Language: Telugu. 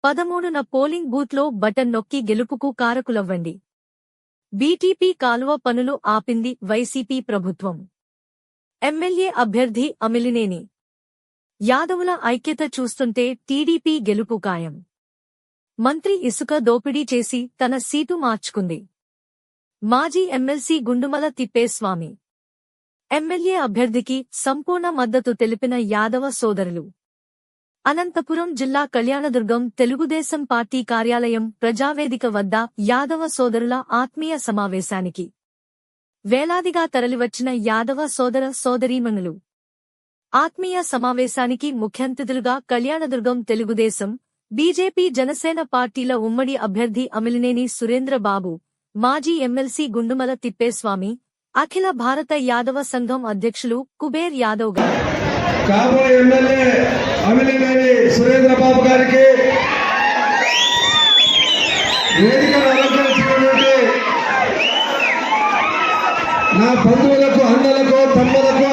13న పోలింగ్ బూత్లో బటన్ నొక్కి గెలుపుకు కారకులవ్వండి. బీటీపీ కాలువ పనులు ఆపింది వైసీపీ ప్రభుత్వం. ఎమ్మెల్యే అభ్యర్థి అమిలినేని యాదవుల ఐక్యత చూస్తుంటే టీడీపీ గెలుపు ఖాయం. మంత్రి ఇసుక దోపిడీ చేసి తన సీటు మార్చుకుంది. మాజీ ఎమ్మెల్సీ గుండుమల తిప్పేస్వామి ఎమ్మెల్యే అభ్యర్థికి సంపూర్ణ మద్దతు తెలిపిన యాదవ సోదరులు. అనంతపురం జిల్లా కళ్యాణదుర్గం తెలుగుదేశం పార్టీ కార్యాలయం ప్రజావేదిక వద్ద యాదవ సోదరుల ఆత్మీయ సమావేశానికి వేలాదిగా తరలివచ్చిన యాదవ సోదర సోదరీమణులు. ఆత్మీయ సమావేశానికి ముఖ్యాతిథులుగా కళ్యాణదుర్గం తెలుగుదేశం, బీజేపీ, జనసేన పార్టీల ఉమ్మడి అభ్యర్థి అమిలినేని సురేంద్రబాబు, మాజీ ఎమ్మెల్సీ గుండుమల తిప్పేస్వామి, అఖిల భారత యాదవ సంఘం అధ్యక్షులు కుబేర్ యాదవ్ గారు, కాబోయే ఎమ్మెల్యే అమిలినేని సురేంద్రబాబు గారికి, వేదికను అలంకరించినటువంటి నా బంధువులకు, అన్నలకు, తమ్ములకు,